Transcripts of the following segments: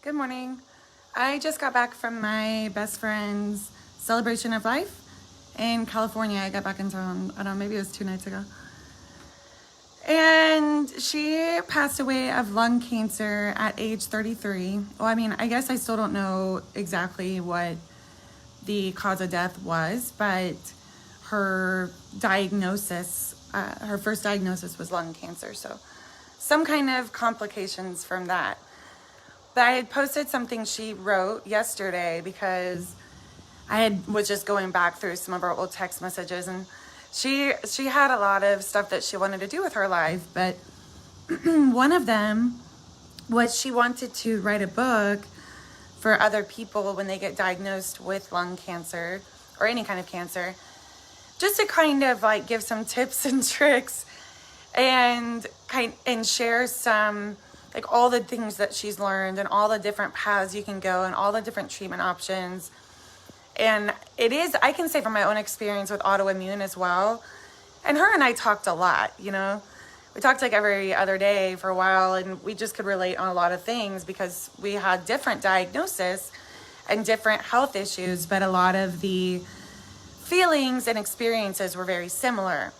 Good morning. I just got back from my best friend's celebration of life in California. I got back in town, I don't know, maybe it was 2 nights ago. And she passed away of lung cancer at age 33. Well, I mean, I guess I still don't know exactly what the cause of death was, but her diagnosis, her first diagnosis was lung cancer. So some kind of complications from that. But I had posted something she wrote yesterday because was just going back through some of our old text messages, and she had a lot of stuff that she wanted to do with her life, but one of them was she wanted to write a book for other people when they get diagnosed with lung cancer or any kind of cancer, just to kind of like give some tips and tricks and share some, like, all the things that she's learned and all the different paths you can go and all the different treatment options. And I can say from my own experience with autoimmune as well. And her and I talked a lot, we talked like every other day for a while, and we just could relate on a lot of things because we had different diagnoses and different health issues, but a lot of the feelings and experiences were very similar.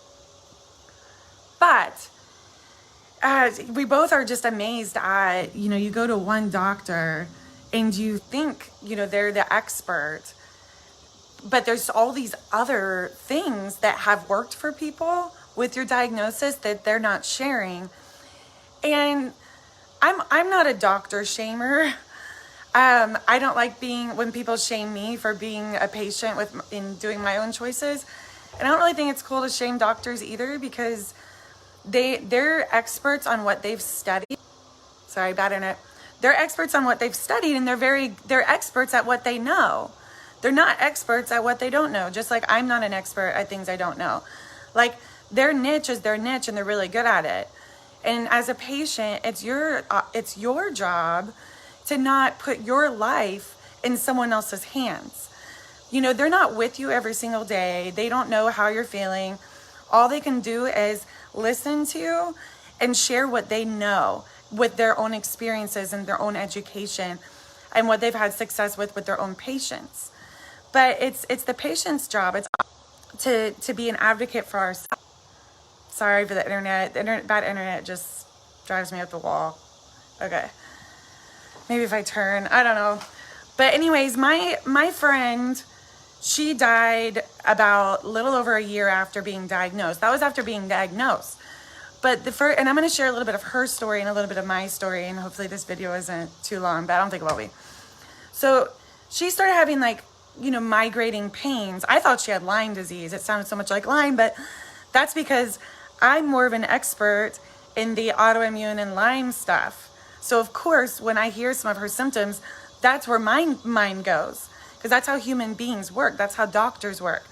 But we both are just amazed at, you go to one doctor and you think, they're the expert, but there's all these other things that have worked for people with your diagnosis that they're not sharing. And I'm not a doctor shamer. I don't like when people shame me for being a patient in doing my own choices. And I don't really think it's cool to shame doctors either, because they're experts on what they've studied. Sorry, bad internet. They're experts on what they've studied, and they're experts at what they know. They're not experts at what they don't know. Just like I'm not an expert at things I don't know. Like, their niche is their niche, and they're really good at it. And as a patient, it's your job to not put your life in someone else's hands. They're not with you every single day. They don't know how you're feeling. All they can do is listen to you and share what they know with their own experiences and their own education and what they've had success with their own patients. But it's the patient's job. It's to be an advocate for ourselves. Sorry for the internet. Bad internet just drives me up the wall. Okay. Maybe if I turn, I don't know. But anyways, my friend, she died about a little over a year after being diagnosed. That was after being diagnosed. But and I'm going to share a little bit of her story and a little bit of my story, and hopefully this video isn't too long, but I don't think it will be. So she started having migrating pains. I thought she had Lyme disease. It sounded so much like Lyme, but that's because I'm more of an expert in the autoimmune and Lyme stuff. So of course, when I hear some of her symptoms, that's where my mind goes. Because that's how human beings work. That's how doctors work.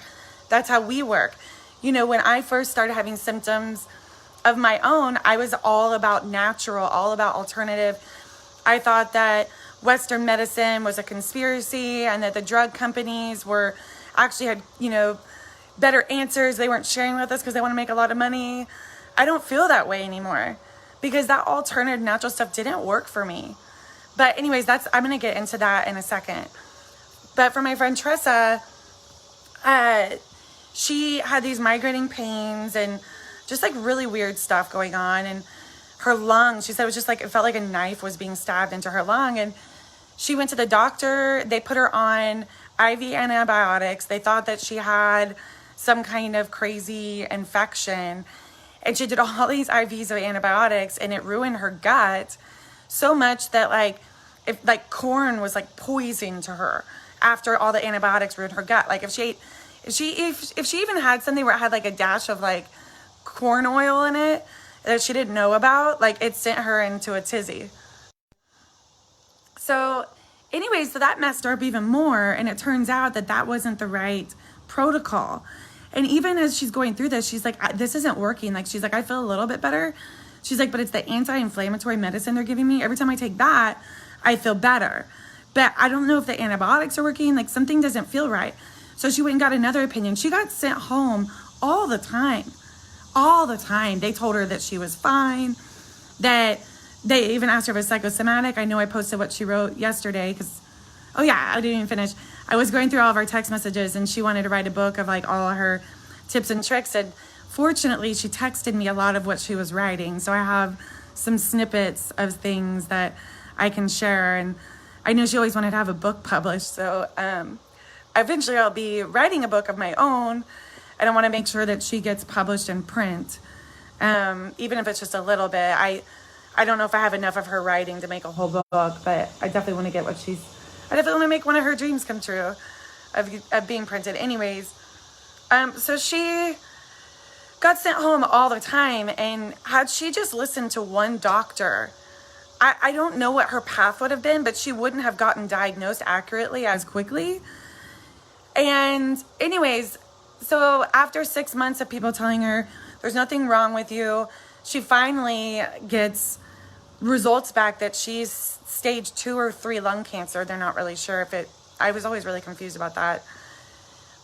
That's how we work. When I first started having symptoms of my own, I was all about natural, all about alternative. I thought that Western medicine was a conspiracy and that the drug companies actually had, better answers they weren't sharing with us because they want to make a lot of money. I don't feel that way anymore because that alternative natural stuff didn't work for me. But anyways, I'm going to get into that in a second. But for my friend Tressa, she had these migrating pains and just really weird stuff going on. And her lung, she said it was just it felt like a knife was being stabbed into her lung. And she went to the doctor. They put her on IV antibiotics. They thought that she had some kind of crazy infection. And she did all these IVs of antibiotics, and it ruined her gut so much that corn was poison to her. After all the antibiotics ruined her gut, if she even had something where it had a dash of corn oil in it that she didn't know about, it sent her into a tizzy. So anyways, so that messed her up even more, and it turns out that wasn't the right protocol. And even as she's going through this, she's like, this isn't working. She's like, I feel a little bit better. She's like, but it's the anti-inflammatory medicine they're giving me. Every time I take that, I feel better. But I don't know if the antibiotics are working. Something doesn't feel right. So she went and got another opinion. She got sent home all the time. All the time. They told her that she was fine, that They even asked her if it was psychosomatic. I know I posted what she wrote yesterday because, oh yeah, I didn't even finish. I was going through all of our text messages and she wanted to write a book of like all of her tips and tricks. And fortunately, she texted me a lot of what she was writing. So I have some snippets of things that I can share. And I know she always wanted to have a book published. So eventually I'll be writing a book of my own. And I want to make sure that she gets published in print. Even if it's just a little bit. I don't know if I have enough of her writing to make a whole book, but I definitely want to get I definitely want to make one of her dreams come true of being printed. Anyways, so she got sent home all the time, and had she just listened to one doctor, I don't know what her path would have been, but she wouldn't have gotten diagnosed accurately as quickly. And anyways, so after 6 months of people telling her there's nothing wrong with you, she finally gets results back that she's stage 2 or 3 lung cancer. They're not really sure I was always really confused about that.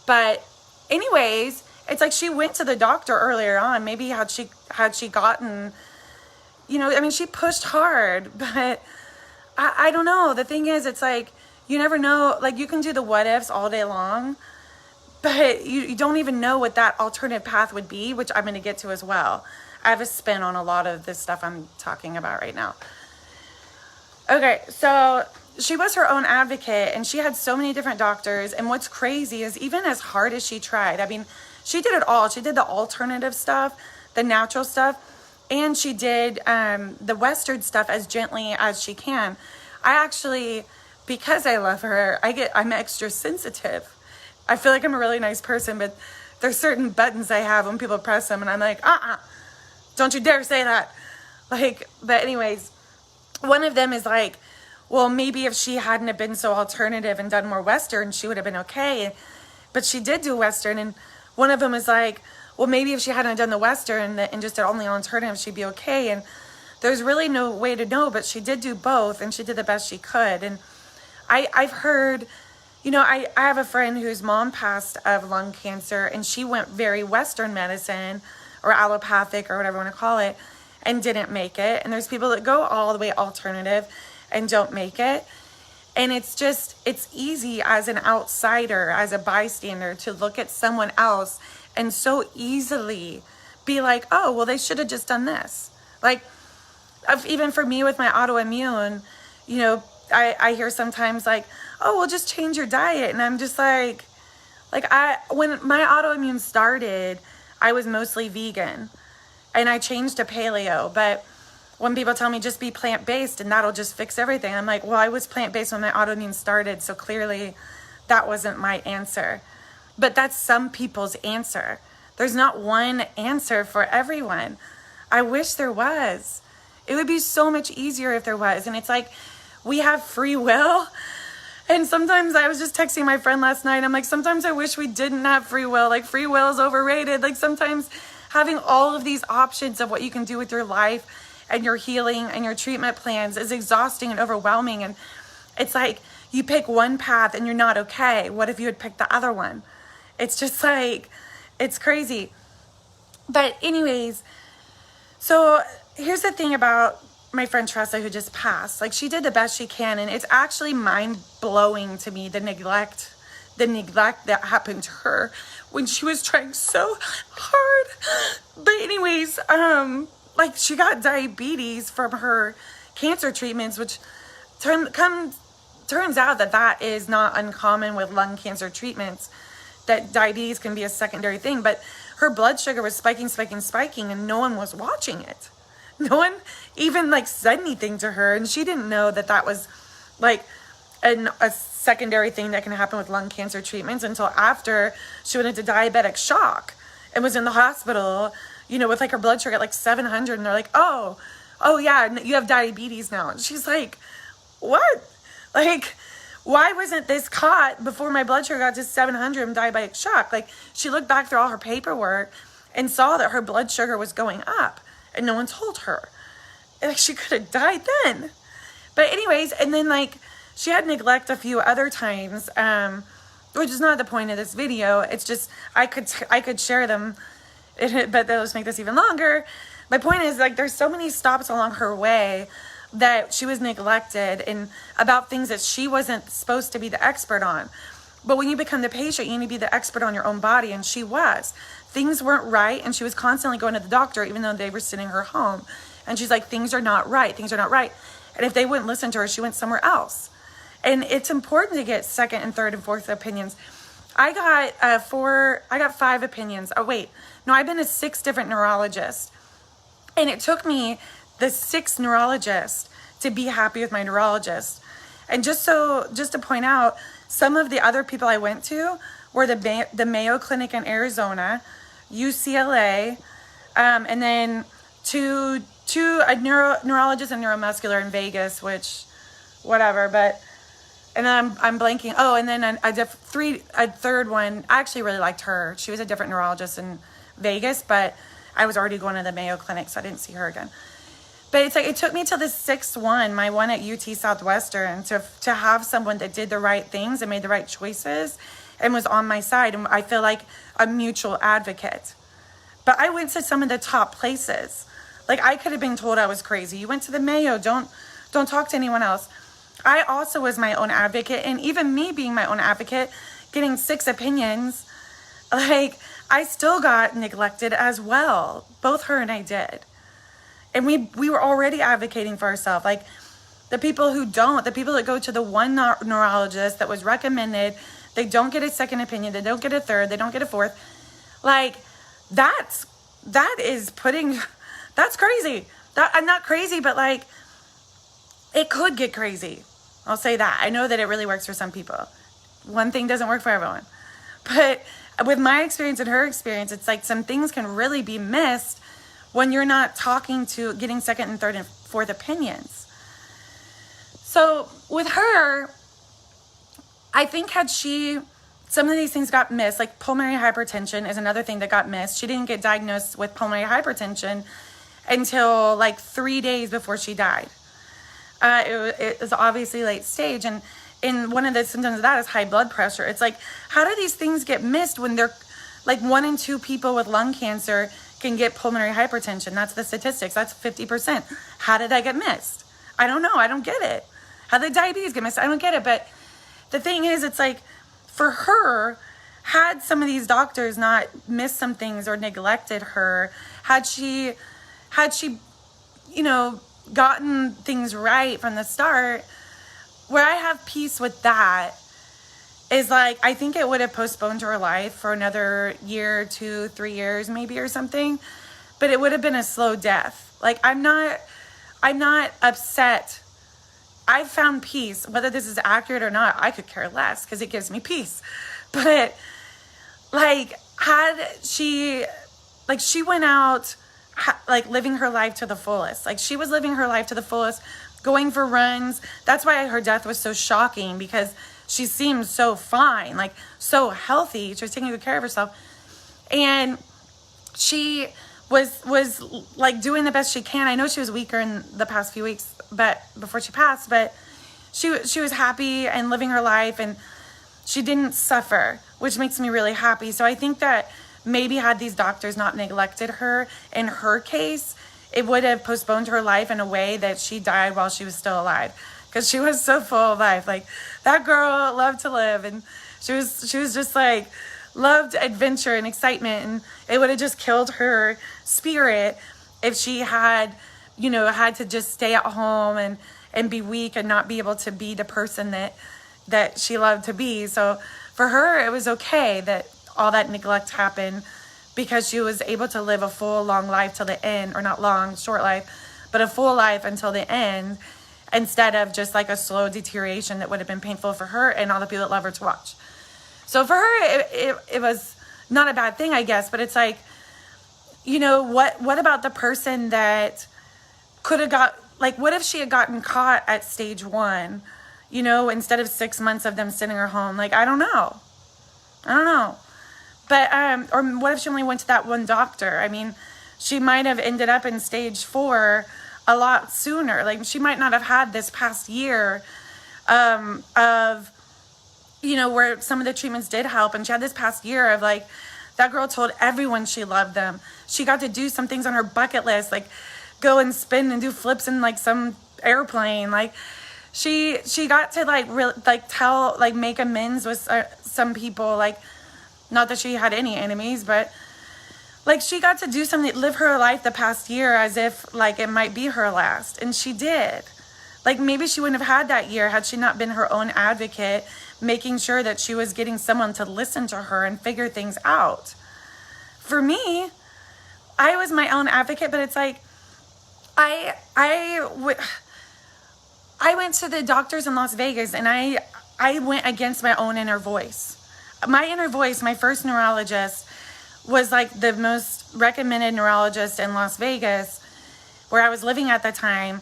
But anyways, it's like she went to the doctor earlier on. Maybe had she gotten, she pushed hard, but I don't know. The thing is, it's like, you never know. Like, you can do the what ifs all day long, but you don't even know what that alternative path would be, which I'm going to get to as well. I have a spin on a lot of this stuff I'm talking about right now. Okay, so she was her own advocate, and she had so many different doctors. And what's crazy is, even as hard as she tried, she did it all. She did the alternative stuff, the natural stuff, and she did the Western stuff as gently as she can. I actually, because I love her, I'm extra sensitive. I feel like I'm a really nice person, but there's certain buttons I have when people press them, and I'm like, don't you dare say that. But anyways, one of them is like, well, maybe if she hadn't have been so alternative and done more Western, she would have been okay. But she did do Western. And one of them is like, well, maybe if she hadn't done the Western and just did only alternative, she'd be okay. And there's really no way to know, but she did do both, and she did the best she could. And I've heard, I have a friend whose mom passed of lung cancer, and she went very Western medicine, or allopathic, or whatever you want to call it, and didn't make it. And there's people that go all the way alternative and don't make it. And it's easy as an outsider, as a bystander, to look at someone else and so easily be like, oh, well, they should have just done this. Like, even for me with my autoimmune, I hear sometimes like, oh, well, just change your diet. And I'm just when my autoimmune started, I was mostly vegan, and I changed to paleo. But when people tell me just be plant-based and that'll just fix everything, I'm like, well, I was plant-based when my autoimmune started, so clearly that wasn't my answer. But that's some people's answer. There's not one answer for everyone. I wish there was. It would be so much easier if there was. And it's like, we have free will. And sometimes, I was just texting my friend last night, I'm like, sometimes I wish we didn't have free will. Like, free will is overrated. Like, sometimes having all of these options of what you can do with your life and your healing and your treatment plans is exhausting and overwhelming. And it's like, you pick one path and you're not okay. What if you had picked the other one? It's just like, it's crazy. But anyways, so here's the thing about my friend Tressa, who just passed. Like, she did the best she can, and it's actually mind-blowing to me, the neglect that happened to her when she was trying so hard. But anyways, she got diabetes from her cancer treatments, which turns out that is not uncommon with lung cancer treatments, that diabetes can be a secondary thing. But her blood sugar was spiking, and no one was watching it. No one even said anything to her, and she didn't know that was a secondary thing that can happen with lung cancer treatments until after she went into diabetic shock and was in the hospital, with her blood sugar at 700, and they're like, oh yeah, you have diabetes now. And she's like, what? Why wasn't this caught before my blood sugar got to 700 in diabetic shock? She looked back through all her paperwork and saw that her blood sugar was going up, and no one told her. She could have died then. But anyways, and then she had neglect a few other times, which is not the point of this video. It's just, I could share them, but they'll just make this even longer. my point is, like, there's so many stops along her way that she was neglected and about things that she wasn't supposed to be the expert on. But when you become the patient, you need to be the expert on your own body, and she was. Things weren't right, and she was constantly going to the doctor, even though they were sending her home. And she's like, things are not right, things are not right. And if they wouldn't listen to her, she went somewhere else. And it's important to get second and third and fourth opinions. I got 5 opinions. Oh, wait. No, I've been to 6 different neurologists. And it took me the 6th neurologist to be happy with my neurologist. And just to point out, some of the other people I went to were the Mayo Clinic in Arizona, UCLA, and then a neurologist and neuromuscular in Vegas, which, whatever, but, and then I'm blanking. Oh, and then a third one, I actually really liked her. She was a different neurologist in Vegas, but I was already going to the Mayo Clinic, so I didn't see her again. But it's like, it took me till the 6th one, my one at UT Southwestern, to have someone that did the right things and made the right choices and was on my side. And I feel like a mutual advocate. But I went to some of the top places. Like, I could have been told I was crazy. You went to the Mayo, don't talk to anyone else. I also was my own advocate. And even me being my own advocate, getting 6 opinions, like, I still got neglected as well. Both her and I did. And we were already advocating for ourselves. Like, the people who don't, the people that go to the one neurologist that was recommended, they don't get a second opinion, they don't get a third, they don't get a fourth. Like, that's crazy. I'm not crazy, but like, it could get crazy. I'll say that. I know that it really works for some people. One thing doesn't work for everyone. But with my experience and her experience, it's like some things can really be missed when you're not getting second and third and fourth opinions. So with her, I think some of these things got missed, like pulmonary hypertension is another thing that got missed. She didn't get diagnosed with pulmonary hypertension until like 3 days before she died. It was obviously late stage, and one of the symptoms of that is high blood pressure. It's like, how do these things get missed when they're like 1 in 2 people with lung cancer can get pulmonary hypertension? That's the statistics. That's 50%. How did that get missed? I don't know. I don't get it. How did diabetes get missed? I don't get it. But the thing is, it's like, for her, had some of these doctors not missed some things or neglected her, had she, gotten things right from the start, where I have peace with that is like, I think it would have postponed her life for another year, 2, 3 years maybe or something, but it would have been a slow death. Like, I'm not upset. I've found peace. Whether this is accurate or not, I could care less because it gives me peace. But like, she went out like living her life to the fullest. Like, she was living her life to the fullest, going for runs. That's why her death was so shocking, because she seemed so fine, like so healthy. She was taking good care of herself. And she was like doing the best she can. I know she was weaker in the past few weeks, but before she passed, but she was happy and living her life, and she didn't suffer, which makes me really happy. So I think that maybe had these doctors not neglected her, in her case, it would have postponed her life in a way that she died while she was still alive, because she was so full of life. Like, that girl loved to live, and she was just like, loved adventure and excitement, and it would have just killed her spirit if she had to just stay at home and be weak and not be able to be the person that she loved to be. So for her, it was okay that all that neglect happened, because she was able to live a full, long life till the end, or not long, short life, but a full life until the end, instead of just like a slow deterioration that would have been painful for her and all the people that love her to watch. So for her, it was not a bad thing, I guess, but it's like, what about the person that could have what if she had gotten caught at stage 1, instead of 6 months of them sending her home? Like, I don't know. But, or what if she only went to that one doctor? I mean, she might have ended up in stage 4 a lot sooner. Like, she might not have had this past year of, where some of the treatments did help. And she had this past year of like That girl told everyone she loved them. She got to do some things on her bucket list, like go and spin and do flips in like some airplane. Like she got to make amends with some people. Like, not that she had any enemies, but like she got to do something, live her life the past year as if like it might be her last. And she did. Like maybe she wouldn't have had that year had she not been her own advocate, making sure that she was getting someone to listen to her and figure things out. For me, I was my own advocate, but it's like, I went to the doctors in Las Vegas and I went against my own inner voice. My inner voice, my first neurologist, was like the most recommended neurologist in Las Vegas, where I was living at the time.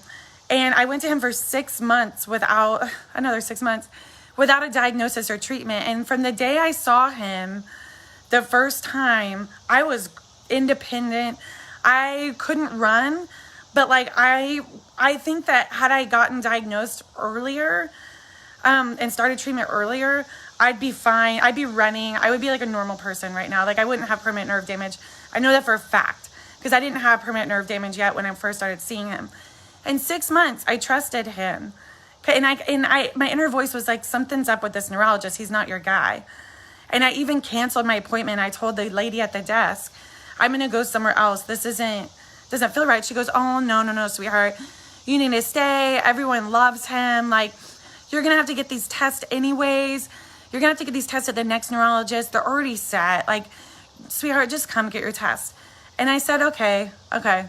And I went to him for 6 months without a diagnosis or treatment. And from the day I saw him the first time, I was independent. I couldn't run, but like I think that had I gotten diagnosed earlier and started treatment earlier, I'd be fine. I'd be running. I would be like a normal person right now. Like I wouldn't have permanent nerve damage. I know that for a fact because I didn't have permanent nerve damage yet when I first started seeing him. In 6 months, I trusted him. Okay, and my inner voice was like, something's up with this neurologist. He's not your guy. And I even canceled my appointment. I told the lady at the desk, I'm going to go somewhere else. This doesn't feel right. She goes, oh, no, sweetheart. You need to stay. Everyone loves him. Like, you're going to have to get these tests anyways. You're going to have to get these tests at the next neurologist. They're already set. Like, sweetheart, just come get your test. And I said, okay,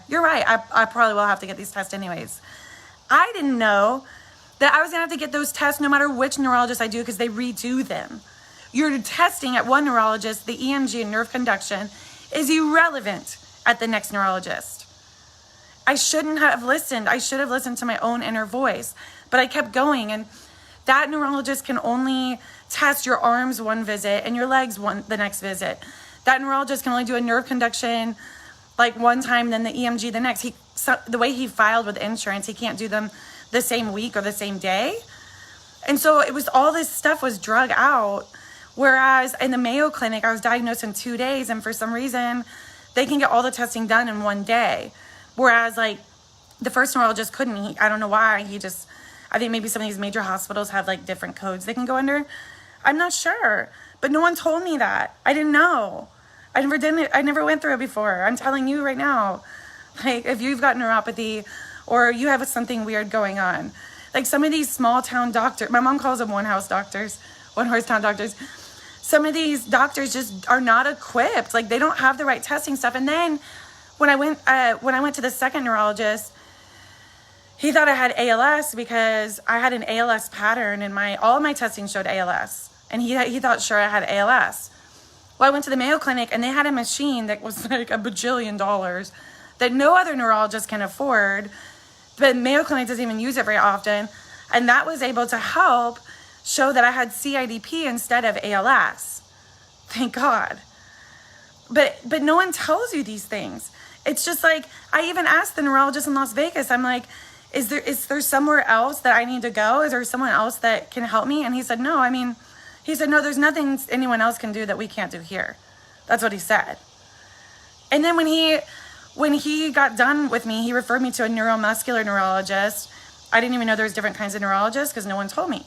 you're right. I probably will have to get these tests anyways. I didn't know that I was going to have to get those tests no matter which neurologist I do because they redo them. Your testing at one neurologist, the EMG and nerve conduction, is irrelevant at the next neurologist. I shouldn't have listened. I should have listened to my own inner voice. But I kept going, and that neurologist can only test your arms one visit and your legs the next visit. That neurologist can only do a nerve conduction like one time, then the EMG the next. The way he filed with insurance, he can't do them the same week or the same day. And so it was all this stuff was drug out. Whereas in the Mayo Clinic, I was diagnosed in 2 days, and for some reason, they can get all the testing done in one day. Whereas like the first neurologist couldn't. I don't know why. I think maybe some of these major hospitals have like different codes they can go under. I'm not sure, but no one told me that. I didn't know. I never went through it before. I'm telling you right now, like if you've got neuropathy or you have something weird going on, like some of these small town doctors, my mom calls them one horse town doctors. Some of these doctors just are not equipped. Like they don't have the right testing stuff. And then when I went to the second neurologist, he thought I had ALS because I had an ALS pattern and all of my testing showed ALS. And he thought sure I had ALS. Well, I went to the Mayo Clinic and they had a machine that was like $1 bajillion that no other neurologist can afford. But Mayo Clinic doesn't even use it very often. And that was able to help show that I had CIDP instead of ALS. Thank God. But no one tells you these things. It's just like, I even asked the neurologist in Las Vegas, I'm like, is there somewhere else that I need to go? Is there someone else that can help me? And he said, no, no, there's nothing anyone else can do that we can't do here. That's what he said. And then when he got done with me, he referred me to a neuromuscular neurologist. I didn't even know there was different kinds of neurologists because no one told me.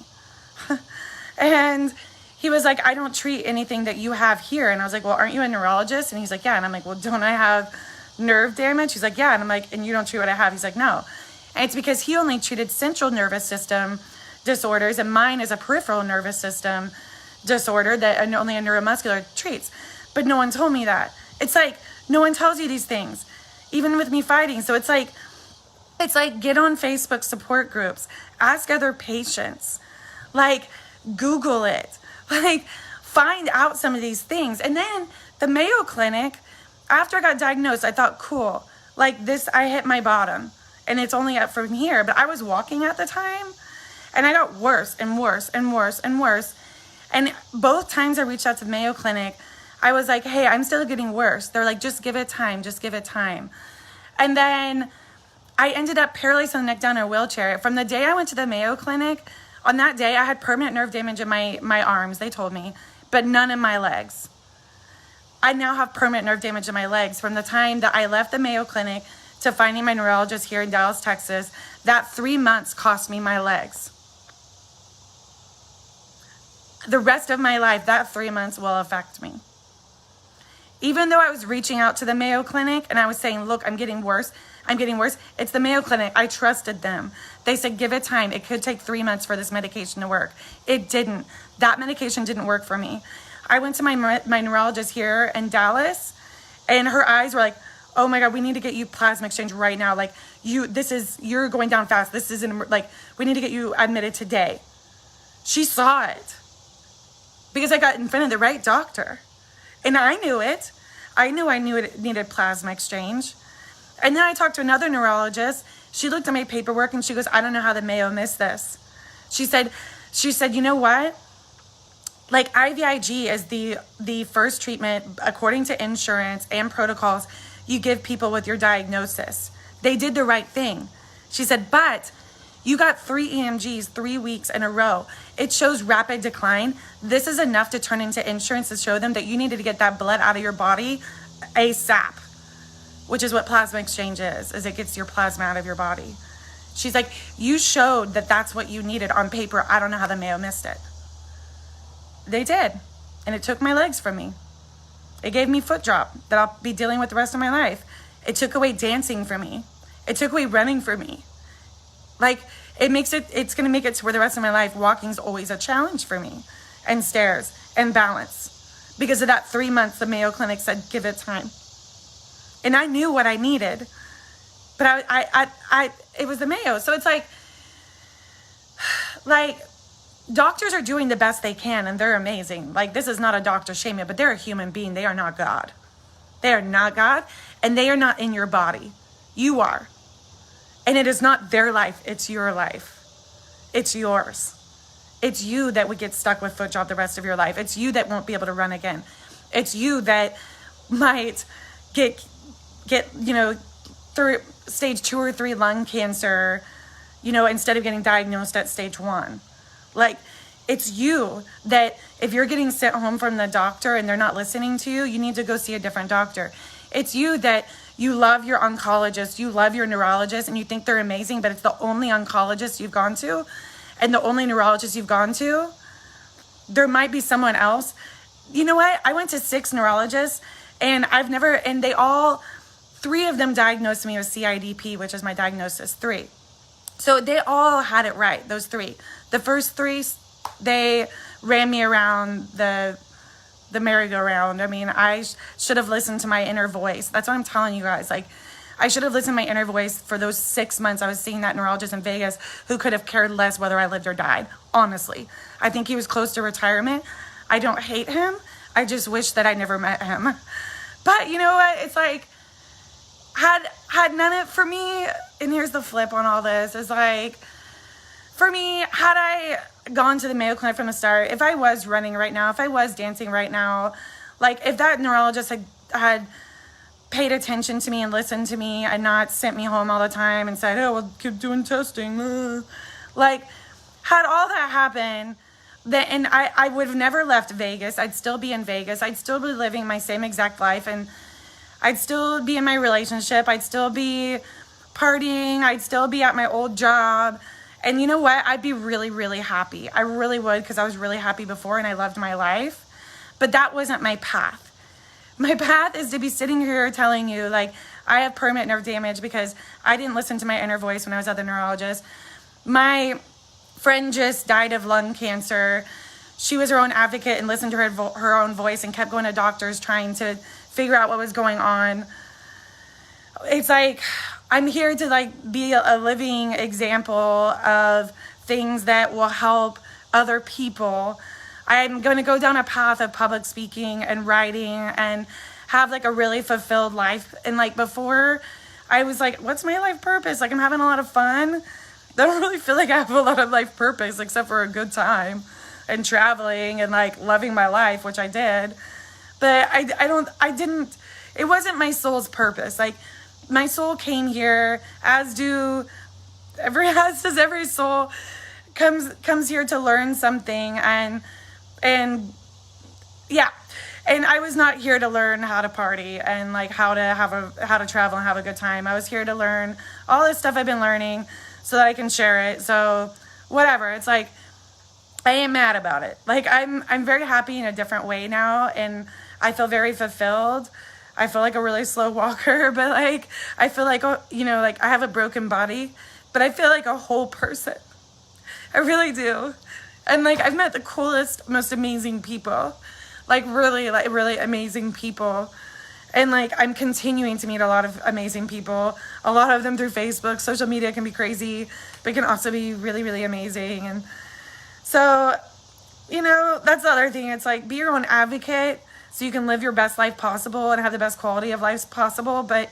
And he was like, I don't treat anything that you have here. And I was like, well, aren't you a neurologist? And he's like, yeah. And I'm like, well, don't I have nerve damage? He's like, yeah. And I'm like, and you don't treat what I have? He's like, no. And it's because he only treated central nervous system disorders, and mine is a peripheral nervous system disorder that only a neuromuscular treats. But no one told me that. It's like, no one tells you these things, even with me fighting. So it's like get on Facebook support groups, ask other patients, like Google it, like find out some of these things. And then the Mayo Clinic, after I got diagnosed, I thought, cool, like this, I hit my bottom and it's only up from here. But I was walking at the time and I got worse and worse and worse and worse. And both times I reached out to the Mayo Clinic, I was like, hey, I'm still getting worse. They're like, just give it time. Just give it time. And then I ended up paralyzed on the neck down in a wheelchair. From the day I went to the Mayo Clinic, on that day, I had permanent nerve damage in my arms, they told me, but none in my legs. I now have permanent nerve damage in my legs. From the time that I left the Mayo Clinic to finding my neurologist here in Dallas, Texas, that 3 months cost me my legs. The rest of my life, that 3 months will affect me. Even though I was reaching out to the Mayo Clinic and I was saying, look, I'm getting worse. It's the Mayo Clinic. I trusted them. They said, give it time. It could take 3 months for this medication to work. It didn't. That medication didn't work for me. I went to my neurologist here in Dallas, and her eyes were like, oh my God, we need to get you plasma exchange right now. Like, you're going down fast. This isn't, like, we need to get you admitted today. She saw it because I got in front of the right doctor. And I knew it. I knew it needed plasma exchange. And then I talked to another neurologist. She looked at my paperwork and she goes, I don't know how the Mayo missed this. She said, you know what? Like, IVIG is the first treatment, according to insurance and protocols, you give people with your diagnosis. They did the right thing. She said, but you got 3 EMGs 3 weeks in a row. It shows rapid decline. This is enough to turn into insurance to show them that you needed to get that blood out of your body ASAP, which is what plasma exchange is it gets your plasma out of your body. She's like, you showed that that's what you needed on paper. I don't know how the Mayo missed it. They did. And it took my legs from me. It gave me foot drop that I'll be dealing with the rest of my life. It took away dancing from me. It took away running from me. Like, it's going to make it to where the rest of my life, walking's always a challenge for me. And stairs and balance. Because of that 3 months, the Mayo Clinic said, give it time. And I knew what I needed. But it was the Mayo. So it's like, doctors are doing the best they can, and they're amazing. Like, this is not a doctor shaming, but they're a human being. They are not God. They are not God, and they are not in your body. You are. And it is not their life. It's your life. It's yours. It's you that would get stuck with foot drop the rest of your life. It's you that won't be able to run again. It's you that might get through stage 2 or 3 lung cancer, instead of getting diagnosed at stage 1. Like, it's you that if you're getting sent home from the doctor and they're not listening to you, you need to go see a different doctor. It's you that you love your oncologist, you love your neurologist, and you think they're amazing, but it's the only oncologist you've gone to and the only neurologist you've gone to. There might be someone else. You know what? I went to 6 neurologists, and they all, 3 of them diagnosed me with CIDP, which is my diagnosis, 3. So they all had it right, those 3. The first 3, they ran me around the merry-go-round. I mean, I should have listened to my inner voice. That's what I'm telling you guys. Like, I should have listened to my inner voice for those 6 months I was seeing that neurologist in Vegas who could have cared less whether I lived or died, honestly. I think he was close to retirement. I don't hate him. I just wish that I never met him. But you know what? It's like, had none of it for me, and here's the flip on all this, is like, for me, had I gone to the Mayo Clinic from the start, if I was running right now, if I was dancing right now, like, if that neurologist had paid attention to me and listened to me and not sent me home all the time and said, oh, we'll keep doing testing, like, had all that happened, and I would have never left Vegas. I'd still be in Vegas. I'd still be living my same exact life, and I'd still be in my relationship. I'd still be partying. I'd still be at my old job. And you know what? I'd be really, really happy. I really would, because I was really happy before and I loved my life. But that wasn't my path. My path is to be sitting here telling you, like, I have permanent nerve damage because I didn't listen to my inner voice when I was at the neurologist. My friend just died of lung cancer. She was her own advocate and listened to her own voice and kept going to doctors trying to figure out what was going on. It's like, I'm here to, like, be a living example of things that will help other people. I'm going to go down a path of public speaking and writing and have, like, a really fulfilled life. And, like, before, I was like, what's my life purpose? Like, I'm having a lot of fun. I don't really feel like I have a lot of life purpose except for a good time and traveling and, like, loving my life, which I did. But it wasn't my soul's purpose. Like, my soul came here, as does every soul comes here to learn something, and yeah. And I was not here to learn how to party and like how to travel and have a good time. I was here to learn all this stuff I've been learning so that I can share it. So whatever, it's like, I ain't mad about it. Like I'm very happy in a different way now, and I feel very fulfilled. I feel like a really slow walker, but like I feel like, you know, like I have a broken body, but I feel like a whole person. I really do. And like I've met the coolest, most amazing people. Like really amazing people. And like I'm continuing to meet a lot of amazing people. A lot of them through Facebook. Social media can be crazy, but it can also be really, really amazing. And so, you know, that's the other thing. It's like, be your own advocate so you can live your best life possible and have the best quality of life possible. But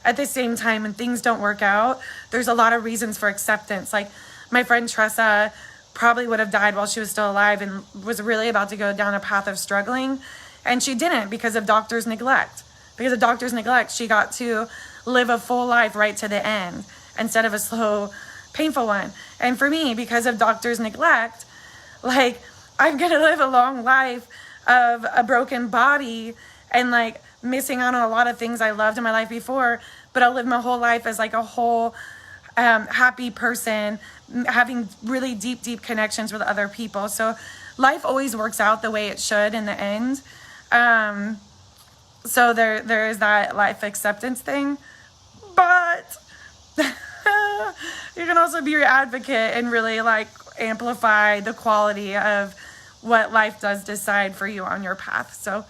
at the same time, when things don't work out, there's a lot of reasons for acceptance. Like my friend Tressa probably would have died while she was still alive and was really about to go down a path of struggling. And she didn't because of doctors' neglect. Because of doctors' neglect, she got to live a full life right to the end instead of a slow, painful one. And for me, because of doctors' neglect, like I'm gonna live a long life of a broken body and like missing out on a lot of things I loved in my life before, but I'll live my whole life as like a whole happy person, having really deep connections with other people. So life always works out the way it should in the end. So there is that life acceptance thing, but you can also be your advocate and really like amplify the quality of what life does decide for you on your path. So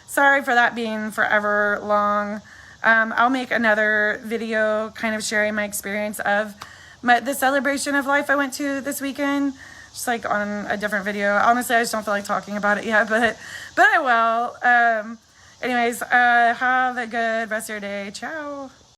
sorry for that being forever long. I'll make another video kind of sharing my experience of the celebration of life I went to this weekend, just like on a different video. Honestly, I just don't feel like talking about it yet, but I will. Anyways, have a good rest of your day. Ciao.